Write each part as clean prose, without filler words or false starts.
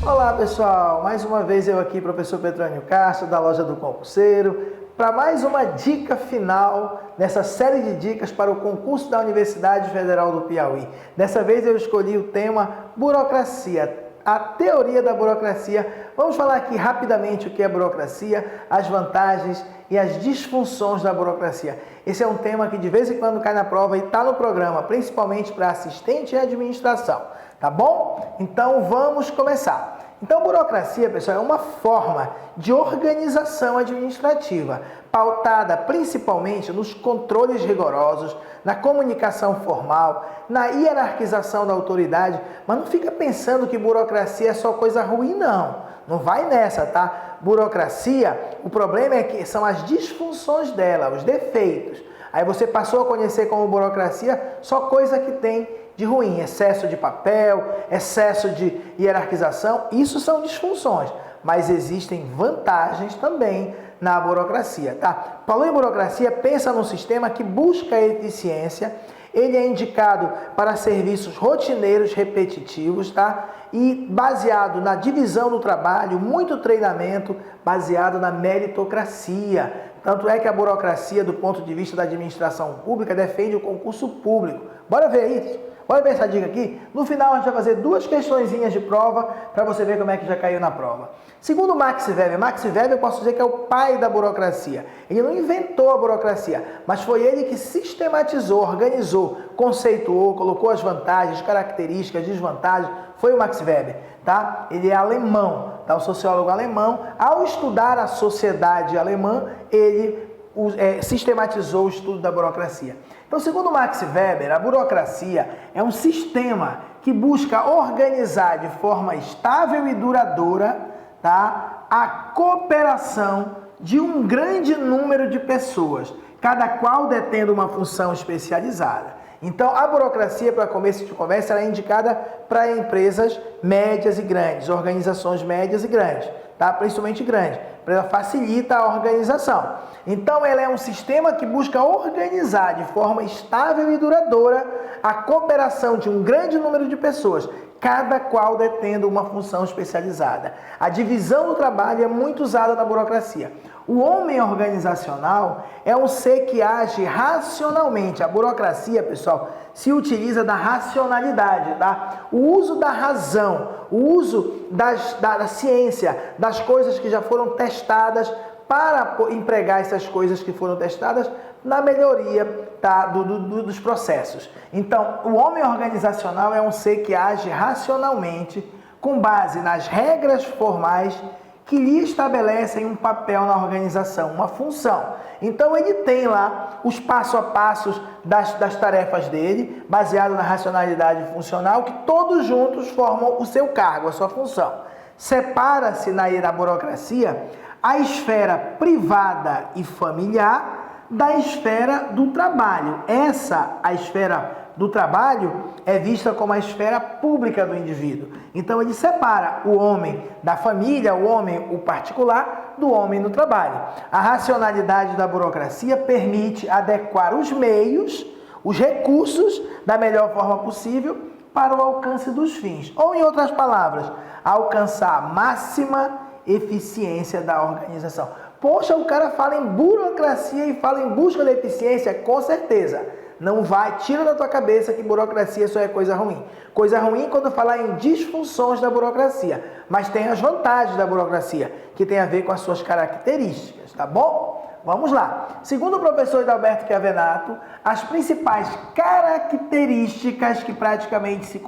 Olá pessoal, mais uma vez eu aqui, professor Petrônio Castro, da Loja do Concurseiro, para mais uma dica final nessa série de dicas para o concurso da Universidade Federal do Piauí. Dessa vez eu escolhi o tema burocracia, a teoria da burocracia. Vamos falar aqui rapidamente o que é burocracia, as vantagens e as disfunções da burocracia. Esse é um tema que de vez em quando cai na prova e está no programa, principalmente para assistente e administração, tá bom? Então vamos começar. Então, burocracia, pessoal, é uma forma de organização administrativa, pautada principalmente nos controles rigorosos, na comunicação formal, na hierarquização da autoridade, mas não fica pensando que burocracia é só coisa ruim, não. Não vai nessa, tá? Burocracia, o problema é que são as disfunções dela, os defeitos. Aí você passou a conhecer como burocracia só coisa que tem de ruim, excesso de papel, excesso de hierarquização, isso são disfunções, mas existem vantagens também na burocracia, tá? Falou em burocracia, pensa num sistema que busca eficiência, ele é indicado para serviços rotineiros repetitivos, tá? E baseado na divisão do trabalho, muito treinamento, baseado na meritocracia. Tanto é que a burocracia, do ponto de vista da administração pública, defende o concurso público. Bora ver isso? Bora ver essa dica aqui? No final a gente vai fazer duas questõezinhas de prova para você ver como é que já caiu na prova. Segundo Max Weber, eu posso dizer que é o pai da burocracia. Ele não inventou a burocracia, mas foi ele que sistematizou, organizou, conceituou, colocou as vantagens, características, desvantagens. Foi o Max Weber, tá? Ele é alemão, tá? Um sociólogo alemão. Ao estudar a sociedade alemã, ele sistematizou o estudo da burocracia. Então, segundo Max Weber, a burocracia é um sistema que busca organizar de forma estável e duradoura, tá, a cooperação de um grande número de pessoas, cada qual detendo uma função especializada. Então, a burocracia, para começo de conversa, ela é indicada para empresas médias e grandes, organizações médias e grandes, tá? Principalmente grandes, ela facilita a organização. Então, ela é um sistema que busca organizar de forma estável e duradoura a cooperação de um grande número de pessoas, cada qual detendo uma função especializada. A divisão do trabalho é muito usada na burocracia. O homem organizacional é um ser que age racionalmente. A burocracia, pessoal, se utiliza da racionalidade, tá? O uso da razão, o uso da ciência, das coisas que já foram testadas para empregar essas coisas que foram testadas na melhoria, tá, dos processos. Então, o homem organizacional é um ser que age racionalmente com base nas regras formais que lhe estabelecem um papel na organização, uma função. Então, ele tem lá os passo a passos das tarefas dele, baseado na racionalidade funcional, que todos juntos formam o seu cargo, a sua função. Separa-se na burocracia a esfera privada e familiar da esfera do trabalho. A esfera do trabalho é vista como a esfera pública do indivíduo. Então ele separa o homem da família, o homem, o particular, do homem no trabalho. A racionalidade da burocracia permite adequar os meios, os recursos, da melhor forma possível para o alcance dos fins. Ou, em outras palavras, alcançar a máxima eficiência da organização. Poxa, o cara fala em burocracia e fala em busca da eficiência, com certeza. Não vai, tira da tua cabeça que burocracia só é coisa ruim. Coisa ruim quando falar em disfunções da burocracia, mas tem as vantagens da burocracia, que tem a ver com as suas características, tá bom? Vamos lá. Segundo o professor Adalberto Chiavenato, as principais características que praticamente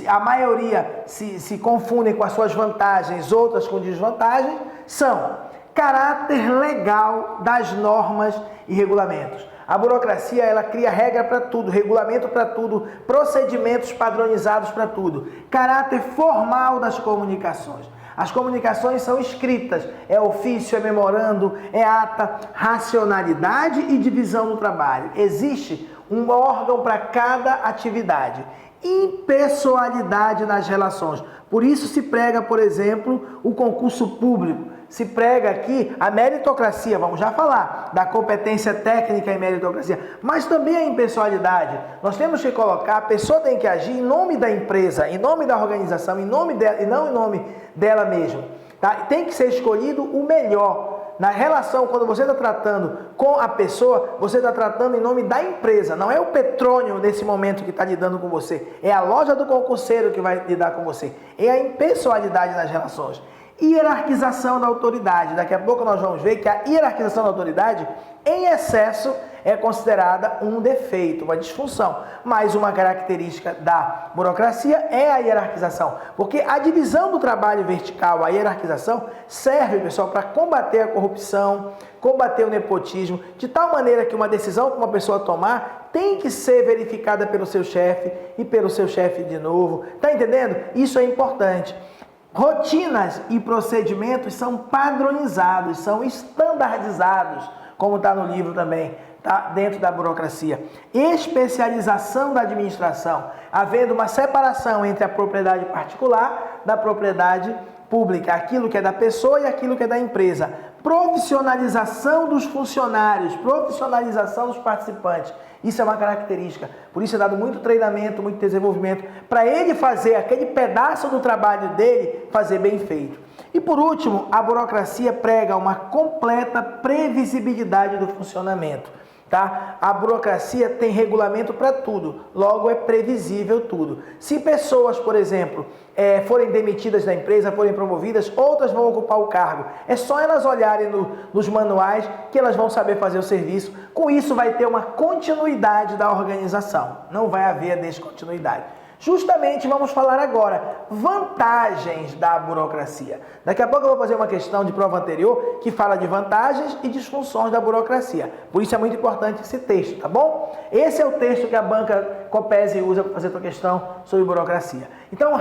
a maioria se confundem com as suas vantagens, outras com desvantagens, são caráter legal das normas e regulamentos. A burocracia, ela cria regra para tudo, regulamento para tudo, procedimentos padronizados para tudo. Caráter formal das comunicações. As comunicações são escritas, é ofício, é memorando, é ata, racionalidade e divisão do trabalho. Existe um órgão para cada atividade. Impessoalidade nas relações. Por isso se prega, por exemplo, o concurso público. se prega aqui a meritocracia, vamos já falar da competência técnica e meritocracia, mas também a impessoalidade. Nós temos que colocar, a pessoa tem que agir em nome da empresa, em nome da organização, em nome dela e não em nome dela mesma. Tá? Tem que ser escolhido o melhor. Na relação, quando você está tratando com a pessoa, você está tratando em nome da empresa. Não é o Petrônio nesse momento que está lidando com você. É a loja do concurseiro que vai lidar com você. É a impessoalidade nas relações. Hierarquização da autoridade. Daqui a pouco nós vamos ver que a hierarquização da autoridade, em excesso, é considerada um defeito, uma disfunção. Mas uma característica da burocracia é a hierarquização. Porque a divisão do trabalho vertical, a hierarquização, serve, pessoal, para combater a corrupção, combater o nepotismo, de tal maneira que uma decisão que uma pessoa tomar tem que ser verificada pelo seu chefe e pelo seu chefe de novo. Está entendendo? Isso é importante. Rotinas e procedimentos são padronizados, são estandardizados, como está no livro também, tá? Dentro da burocracia. Especialização da administração, havendo uma separação entre a propriedade particular da propriedade pública, aquilo que é da pessoa e aquilo que é da empresa. Profissionalização dos funcionários, profissionalização dos participantes. Isso é uma característica. Por isso é dado muito treinamento, muito desenvolvimento, para ele fazer aquele pedaço do trabalho dele, fazer bem feito. E por último, a burocracia prega uma completa previsibilidade do funcionamento. Tá? A burocracia tem regulamento para tudo, logo é previsível tudo. Se pessoas, por exemplo, forem demitidas da empresa, forem promovidas, outras vão ocupar o cargo. É só elas olharem nos manuais que elas vão saber fazer o serviço. Com isso vai ter uma continuidade da organização, não vai haver descontinuidade. Justamente vamos falar agora vantagens da burocracia. Daqui a pouco eu vou fazer uma questão de prova anterior que fala de vantagens e disfunções da burocracia. Por isso é muito importante esse texto, tá bom? Esse é o texto que a banca Copesi usa para fazer a tua questão sobre burocracia. Então,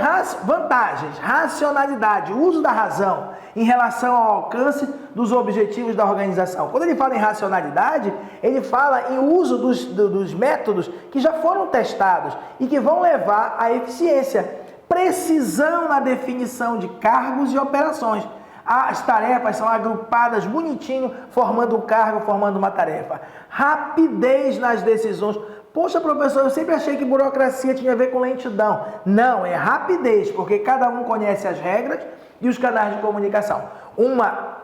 vantagens, racionalidade, uso da razão em relação ao alcance dos objetivos da organização. Quando ele fala em racionalidade, ele fala em uso dos métodos que já foram testados e que vão levar à eficiência. Precisão na definição de cargos e operações. As tarefas são agrupadas bonitinho, formando um cargo, formando uma tarefa. Rapidez nas decisões. Poxa, professor, eu sempre achei que burocracia tinha a ver com lentidão. Não, é rapidez, porque cada um conhece as regras e os canais de comunicação. Uma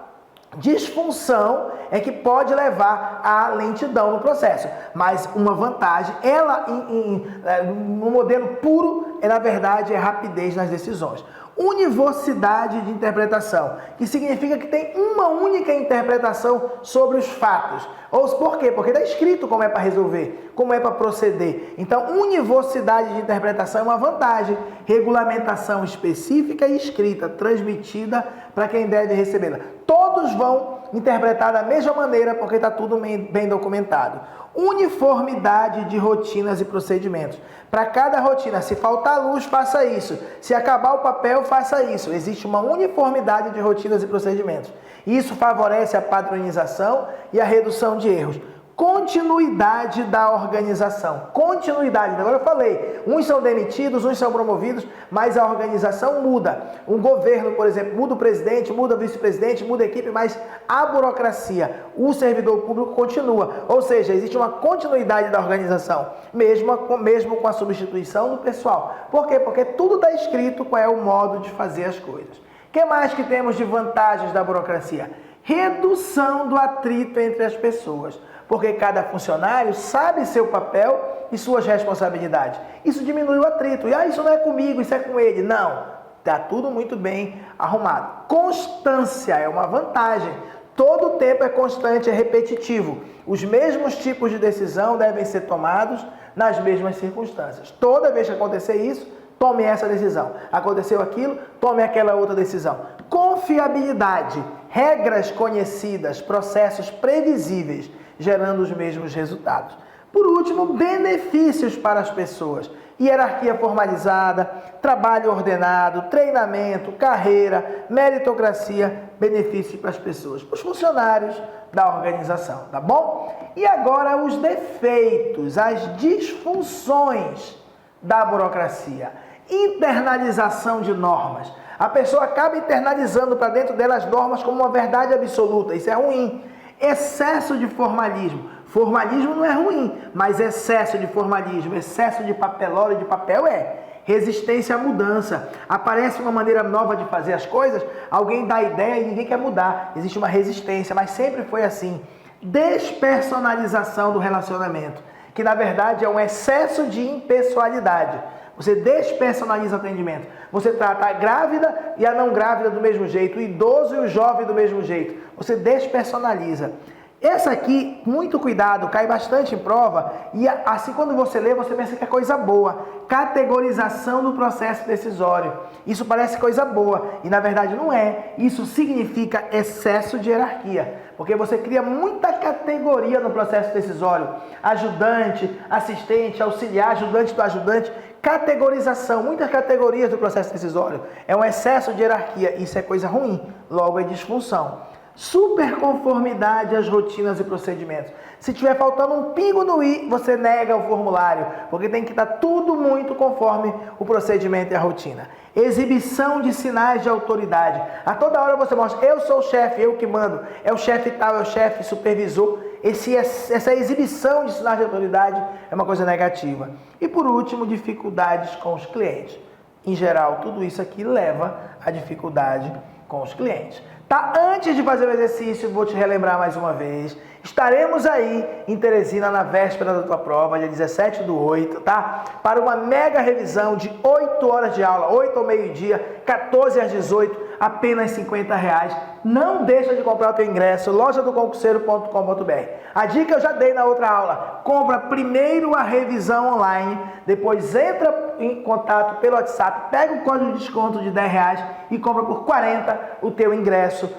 disfunção é que pode levar à lentidão no processo, mas uma vantagem, ela no modelo puro, na verdade, é rapidez nas decisões. Univocidade de interpretação, que significa que tem uma única interpretação sobre os fatos. Ou por quê? Porque está escrito como é para resolver, como é para proceder. Então, univocidade de interpretação é uma vantagem. Regulamentação específica e escrita, transmitida para quem deve recebê-la. Todos vão interpretar da mesma maneira, porque está tudo bem documentado. Uniformidade de rotinas e procedimentos. Para cada rotina, se faltar luz, faça isso. Se acabar o papel, faça isso. Existe uma uniformidade de rotinas e procedimentos. Isso favorece a padronização e a redução de erros. Continuidade da organização. Continuidade. Agora eu falei, uns são demitidos, uns são promovidos, mas a organização muda. Um governo, por exemplo, muda o presidente, muda o vice-presidente, muda a equipe, mas a burocracia, o servidor público continua. Ou seja, existe uma continuidade da organização, mesmo com a substituição do pessoal. Por quê? Porque tudo está escrito qual é o modo de fazer as coisas. O que mais que temos de vantagens da burocracia? Redução do atrito entre as pessoas. Porque cada funcionário sabe seu papel e suas responsabilidades. Isso diminui o atrito. E isso não é comigo, isso é com ele. Não, está tudo muito bem arrumado. Constância é uma vantagem. Todo o tempo é constante, é repetitivo. Os mesmos tipos de decisão devem ser tomados nas mesmas circunstâncias. Toda vez que acontecer isso, tome essa decisão. Aconteceu aquilo, tome aquela outra decisão. Confiabilidade, regras conhecidas, processos previsíveis, gerando os mesmos resultados. Por último, benefícios para as pessoas. Hierarquia formalizada, trabalho ordenado, treinamento, carreira, meritocracia, benefícios para as pessoas, para os funcionários da organização, tá bom? E agora os defeitos, as disfunções da burocracia. Internalização de normas. A pessoa acaba internalizando para dentro dela as normas como uma verdade absoluta. Isso é ruim. Excesso de formalismo. Formalismo não é ruim, mas excesso de formalismo, excesso de papelório de papel é. Resistência à mudança. Aparece uma maneira nova de fazer as coisas, alguém dá ideia e ninguém quer mudar. Existe uma resistência, mas sempre foi assim. Despersonalização do relacionamento, que na verdade é um excesso de impessoalidade. Você despersonaliza o atendimento. Você trata a grávida e a não grávida do mesmo jeito, o idoso e o jovem do mesmo jeito. Você despersonaliza. Essa aqui, muito cuidado, cai bastante em prova e assim quando você lê, você pensa que é coisa boa. Categorização do processo decisório. Isso parece coisa boa e na verdade não é. Isso significa excesso de hierarquia, porque você cria muita categoria no processo decisório. Ajudante, assistente, auxiliar, ajudante do ajudante. Categorização, muitas categorias do processo decisório. É um excesso de hierarquia, isso é coisa ruim, logo é disfunção. Superconformidade às rotinas e procedimentos. Se tiver faltando um pingo no i, você nega o formulário, porque tem que estar tudo muito conforme o procedimento e a rotina. Exibição de sinais de autoridade. A toda hora você mostra, eu sou o chefe, eu que mando, é o chefe tal, é o chefe supervisor. Essa exibição de sinais de autoridade é uma coisa negativa. E por último, dificuldades com os clientes. Em geral, tudo isso aqui leva a dificuldade com os clientes. Tá? Antes de fazer o exercício, vou te relembrar mais uma vez. Estaremos aí em Teresina na véspera da tua prova, dia 17/8, tá? Para uma mega revisão de 8 horas de aula, 8 ao meio-dia, 14 às 18, apenas R$50. Não deixa de comprar o teu ingresso, lojadoconcurseiro.com.br. A dica eu já dei na outra aula. Compra primeiro a revisão online, depois entra em contato pelo WhatsApp, pega o código de desconto de R$10 e compra por 40 o teu ingresso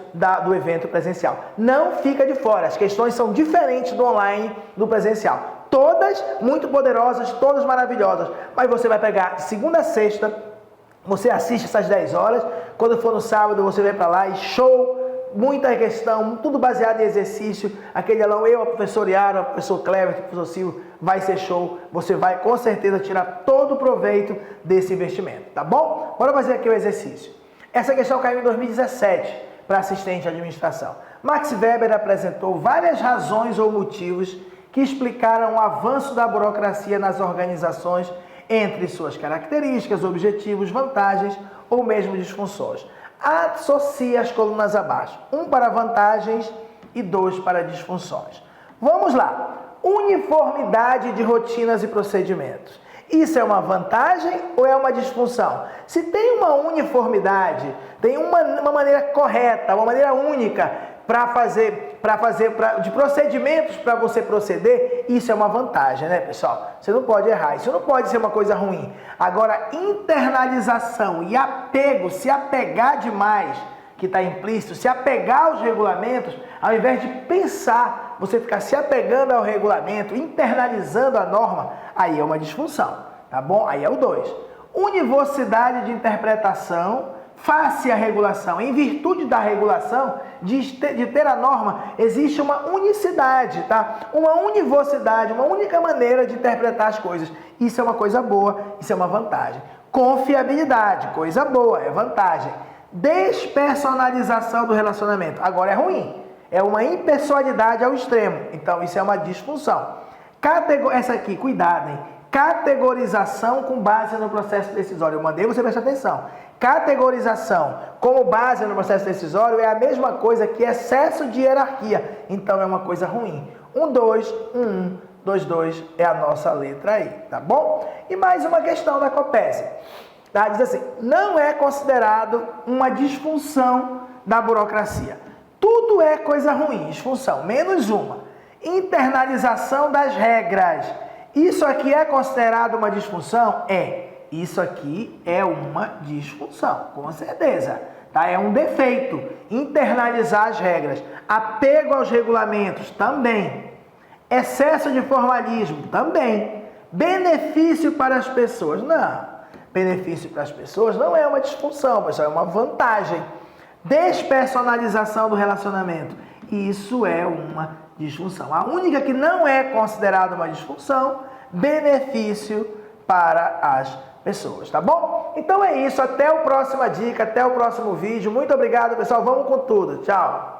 do evento presencial. Não fica de fora, as questões são diferentes do online do presencial. Todas muito poderosas, todas maravilhosas, mas você vai pegar de segunda a sexta, você assiste essas 10 horas, quando for no sábado você vai para lá e show! Muita questão, tudo baseado em exercício, aquele aluno, eu, a professora Yara, o professor Cleber, o professor Silvio, vai ser show, você vai com certeza tirar todo o proveito desse investimento, tá bom? Bora fazer aqui o exercício. Essa questão caiu em 2017 para assistente de administração. Max Weber apresentou várias razões ou motivos que explicaram o avanço da burocracia nas organizações entre suas características, objetivos, vantagens ou mesmo disfunções. Associe as colunas abaixo. 1 para vantagens e 2 para disfunções. Vamos lá. Uniformidade de rotinas e procedimentos. Isso é uma vantagem ou é uma disfunção? Se tem uma uniformidade, tem uma maneira correta, uma maneira única de procedimentos para você proceder, isso é uma vantagem, né, pessoal? Você não pode errar, isso não pode ser uma coisa ruim. Agora, internalização e apego, se apegar demais, que está implícito, se apegar aos regulamentos, ao invés de pensar, você ficar se apegando ao regulamento, internalizando a norma, aí é uma disfunção, tá bom? Aí é o 2. Univocidade de interpretação face à regulação. Em virtude da regulação, de ter a norma, existe uma unicidade, tá? Uma univocidade, uma única maneira de interpretar as coisas. Isso é uma coisa boa, isso é uma vantagem. Confiabilidade, coisa boa, é vantagem. Despersonalização do relacionamento, agora é ruim. É uma impessoalidade ao extremo, então isso é uma disfunção. Essa aqui, cuidado, hein? Categorização com base no processo decisório. Eu mandei você prestar atenção. Categorização como base no processo decisório é a mesma coisa que excesso de hierarquia. Então é uma coisa ruim. 1, 2, 1, 2, 2 é a nossa letra aí, tá bom? E mais uma questão da COPESE. Tá? Diz assim, não é considerado uma disfunção da burocracia. Tudo é coisa ruim, disfunção, menos uma. Internalização das regras. Isso aqui é considerado uma disfunção? É. Isso aqui é uma disfunção, com certeza. Tá? É um defeito. Internalizar as regras. Apego aos regulamentos, também. Excesso de formalismo, também. Benefício para as pessoas, não. Benefício para as pessoas não é uma disfunção, pessoal, é uma vantagem. Despersonalização do relacionamento. Isso é uma disfunção. A única que não é considerada uma disfunção, benefício para as pessoas, tá bom? Então é isso, até a próxima dica, até o próximo vídeo. Muito obrigado, pessoal. Vamos com tudo. Tchau.